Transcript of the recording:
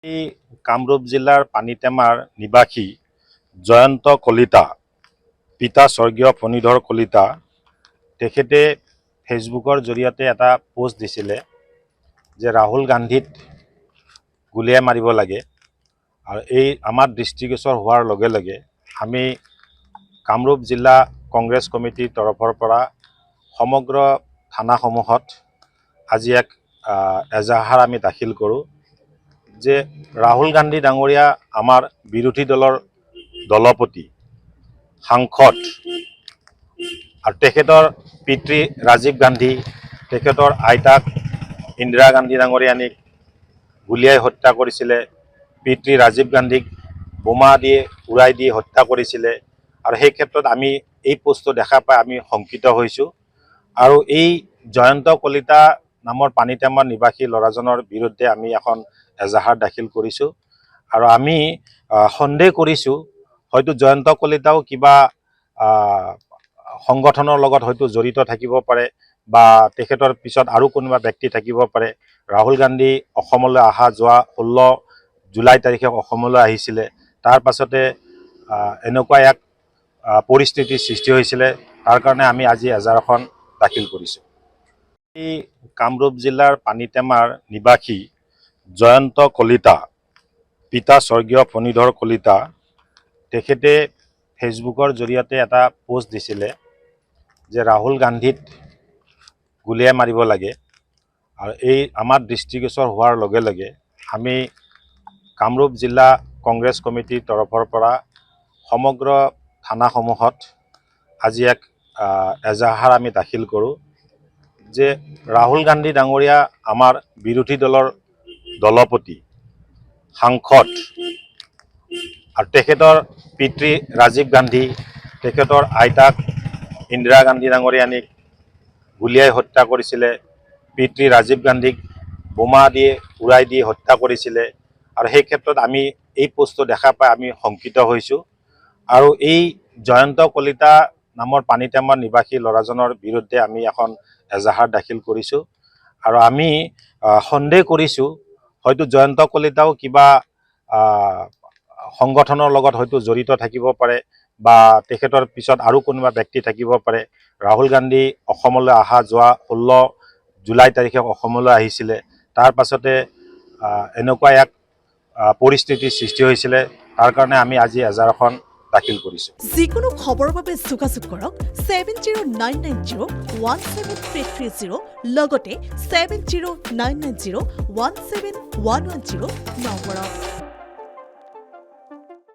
এই কামৰূপ জিলাৰ পানীটেমাৰ নিবাসী জয়ন্ত কলিতা, পিতা স্বৰ্গীয় ফণীধৰ কলিতা, তেখেতে ফেচবুকৰ জৰিয়তে এটা পোষ্ট দিছিলে যে ৰাহুল গান্ধীক গুলিয়াই মাৰিব লাগে। আৰু এই আমাৰ দৃষ্টিগোচৰ হোৱাৰ লগে লগে আমি কামৰূপ জিলা কংগ্ৰেছ কমিটিৰ তৰফৰ পৰা সমগ্ৰ থানাসমূহত আজি এক এজাহাৰ আমি দাখিল কৰোঁ যে ৰাহুল গান্ধী ডাঙৰীয়া আমাৰ বিৰোধী দলৰ দলপতি, সাংসদ আৰু তেখেতৰ পিতৃ ৰাজীৱ গান্ধী, তেখেতৰ আইতাক ইন্দিৰা গান্ধী ডাঙৰীয়ানীক গুলিয়াই হত্যা কৰিছিলে। পিতৃ ৰাজীৱ গান্ধীক বোমা দিয়ে উৰাই দি হত্যা কৰিছিলে। আৰু সেই ক্ষেত্ৰত আমি এই পোষ্টটো দেখা পাই আমি শংকিত হৈছোঁ। আৰু এই জয়ন্ত কলিতা নামৰ পানীটেমাৰ নিবাসী ল'ৰাজনৰ বিৰুদ্ধে আমি এখন এজাহাৰ দাখিল কৰিছোঁ। আৰু আমি সন্দেহ কৰিছোঁ হয়তো জয়ন্ত কলিতাও কিবা সংগঠনৰ লগত হয়তো জড়িত থাকিব পাৰে বা তেখেতৰ পিছত আৰু কোনোবা ব্যক্তি থাকিব পাৰে। ৰাহুল গান্ধী অসমলৈ অহা যোৱা 16 জুলাই তাৰিখে অসমলৈ আহিছিলে। তাৰ পাছতে এনেকুৱা এক পৰিস্থিতিৰ সৃষ্টি হৈছিলে। তাৰ কাৰণে আমি আজি এজাহাৰখন দাখিল কৰিছোঁ। এই কামৰূপ জিলাৰ পানীটেমাৰ নিবাসী জয়ন্ত কলিতা, পিতা স্বৰ্গীয় ফণীধৰ কলিতা, তেখেতে ফেচবুকৰ জৰিয়তে এটা পোষ্ট দিছিলে যে ৰাহুল গান্ধীক গুলিয়াই মাৰিব লাগে। আৰু এই আমাৰ দৃষ্টিগোচৰ হোৱাৰ লগে লগে আমি কামৰূপ জিলা কংগ্ৰেছ কমিটিৰ তৰফৰ পৰা সমগ্ৰ থানাসমূহত আজি এক এজাহাৰ আমি দাখিল কৰোঁ যে ৰাহুল গান্ধী ডাঙৰীয়া আমাৰ বিৰোধী দলৰ দলপতি, সাংসদ আৰু তেখেতৰ পিতৃ ৰাজীৱ গান্ধী, তেখেতৰ আইতাক ইন্দিৰা গান্ধী ডাঙৰীয়ানীক গুলিয়াই হত্যা কৰিছিলে। পিতৃ ৰাজীৱ গান্ধীক বোমা দিয়ে উৰাই দি হত্যা কৰিছিলে। আৰু সেই ক্ষেত্ৰত আমি এই পোষ্টটো দেখা পাই আমি শংকিত হৈছোঁ। আৰু এই জয়ন্ত কলিতা নামৰ পানীটেমাৰ নিবাসী ল'ৰাজনৰ বিৰুদ্ধে আমি এখন এজাহাৰ দাখিল কৰিছোঁ। আৰু আমি সন্দেহ কৰিছোঁ হয়তো জয়ন্ত কলিতাও কিবা সংগঠনৰ লগত হয়তো জড়িত থাকিব পাৰে বা তেখেতৰ পিছত আৰু কোনোবা ব্যক্তি থাকিব পাৰে। ৰাহুল গান্ধী অসমলৈ অহা যোৱা 16 জুলাই তাৰিখে অসমলৈ আহিছিলে। তাৰ পাছতে এনেকুৱা এক পৰিস্থিতিৰ সৃষ্টি হৈছিলে। তাৰ কাৰণে আমি আজি এজাহাৰখন দাখিল কৰিছোঁ। যিকোনো খবৰৰ বাবে যোগাযোগ কৰক 7099017330 লগতে 7099017110 নম্বৰত।